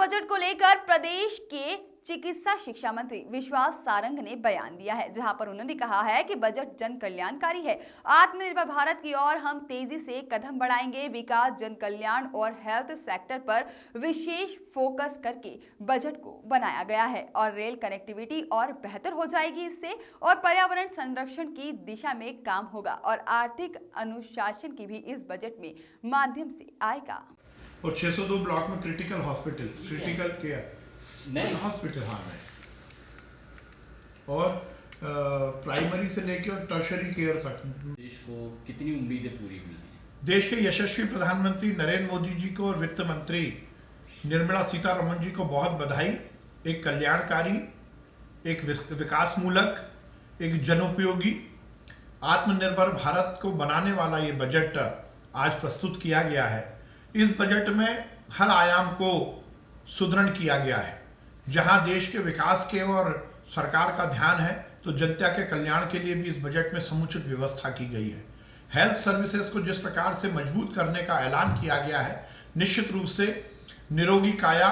Budget को लेकर प्रदेश के चिकित्सा शिक्षा मंत्री विश्वास सारंग ने बयान दिया है, जहां पर उन्होंने कहा है कि बजट जन कल्याणकारी है। आत्मनिर्भर भारत की ओर हम तेजी से कदम बढ़ाएंगे। विकास, जन कल्याण और हेल्थ सेक्टर पर विशेष फोकस करके बजट को बनाया गया है और रेल कनेक्टिविटी और बेहतर हो जाएगी इससे, और पर्यावरण संरक्षण की दिशा में काम होगा और आर्थिक अनुशासन की भी इस बजट में माध्यम से आएगा। और 602 ब्लॉक में क्रिटिकल हॉस्पिटल, क्रिटिकल केयर नहीं हॉस्पिटल, हाँ नहीं, और प्राइमरी से लेकर और टर्शरी केयर तक। देश को कितनी उम्मीदें पूरी हुई हैं? देश के यशस्वी प्रधानमंत्री नरेंद्र मोदी जी को और वित्त मंत्री निर्मला सीतारमण जी को बहुत बधाई। एक कल्याणकारी, एक विकासमूलक, एक जनोपयोगी, आत्मनिर्भर भारत को बनाने वाला ये बजट आज प्रस्तुत किया गया है। इस बजट में हर आयाम को सुदृढ़ किया गया है। जहां देश के विकास के और सरकार का ध्यान है, तो जनता के कल्याण के लिए भी इस बजट में समुचित व्यवस्था की गई है। हेल्थ सर्विसेज को जिस प्रकार से मजबूत करने का ऐलान किया गया है, निश्चित रूप से निरोगी काया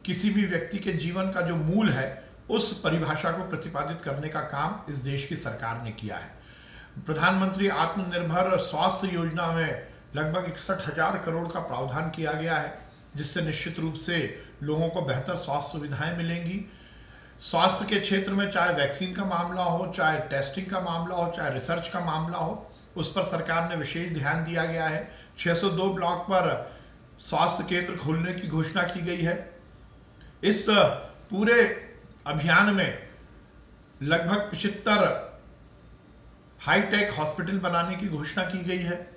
किसी भी व्यक्ति के जीवन का जो मूल है, उस परिभाषा को प्रतिपादित करने का काम इस देश की सरकार ने किया है। प्रधानमंत्री आत्मनिर्भर स्वास्थ्य योजना में लगभग 61,000 करोड़ का प्रावधान किया गया है, जिससे निश्चित रूप से लोगों को बेहतर स्वास्थ्य सुविधाएं मिलेंगी। स्वास्थ्य के क्षेत्र में चाहे वैक्सीन का मामला हो, चाहे टेस्टिंग का मामला हो, चाहे रिसर्च का मामला हो, उस पर सरकार ने विशेष ध्यान दिया गया है। 602 ब्लॉक पर स्वास्थ्य केंद्र खोलने की घोषणा की गई है। इस पूरे अभियान में लगभग 75 हाईटेक हॉस्पिटल बनाने की घोषणा की गई है।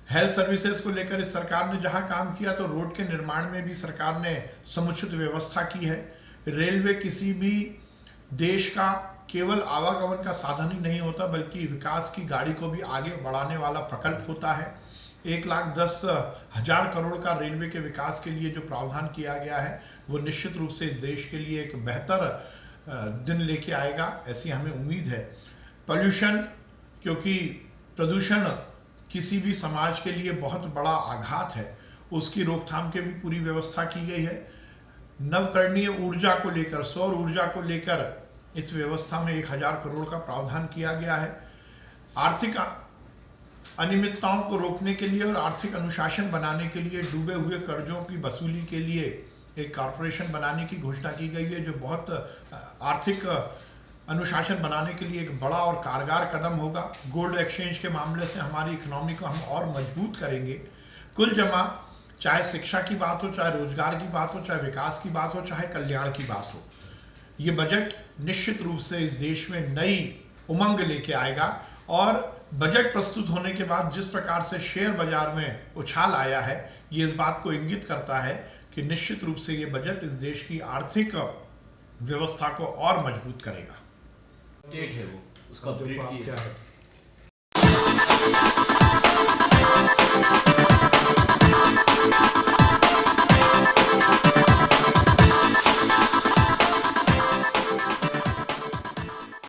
हेल्थ सर्विसेज को लेकर इस सरकार ने जहां काम किया, तो रोड के निर्माण में भी सरकार ने समुचित व्यवस्था की है। रेलवे किसी भी देश का केवल आवागमन का साधन ही नहीं होता, बल्कि विकास की गाड़ी को भी आगे बढ़ाने वाला प्रकल्प होता है। 1,10,000 करोड़ का रेलवे के विकास के लिए जो प्रावधान किया गया है, वो निश्चित रूप से देश के लिए एक बेहतर दिन लेके आएगा, ऐसी हमें उम्मीद है। पॉल्यूशन, क्योंकि प्रदूषण किसी भी समाज के लिए बहुत बड़ा आघात है, उसकी रोकथाम की भी पूरी व्यवस्था की गई है। नवकरणीय ऊर्जा को लेकर, सौर ऊर्जा को लेकर इस व्यवस्था में 1,000 करोड़ का प्रावधान किया गया है। आर्थिक अनियमितताओं को रोकने के लिए और आर्थिक अनुशासन बनाने के लिए डूबे हुए कर्जों की वसूली के लिए एक कॉरपोरेशन बनाने की घोषणा की गई है, जो बहुत आर्थिक अनुशासन बनाने के लिए एक बड़ा और कारगर कदम होगा। गोल्ड एक्सचेंज के मामले से हमारी इकोनॉमी को हम और मजबूत करेंगे। कुल जमा, चाहे शिक्षा की बात हो, चाहे रोजगार की बात हो, चाहे विकास की बात हो, चाहे कल्याण की बात हो, ये बजट निश्चित रूप से इस देश में नई उमंग लेके आएगा। और बजट प्रस्तुत होने के बाद जिस प्रकार से शेयर बाजार में उछाल आया है, ये इस बात को इंगित करता है कि निश्चित रूप से ये बजट इस देश की आर्थिक व्यवस्था को और मजबूत करेगा। स्टेट है वो, उसका क्या है?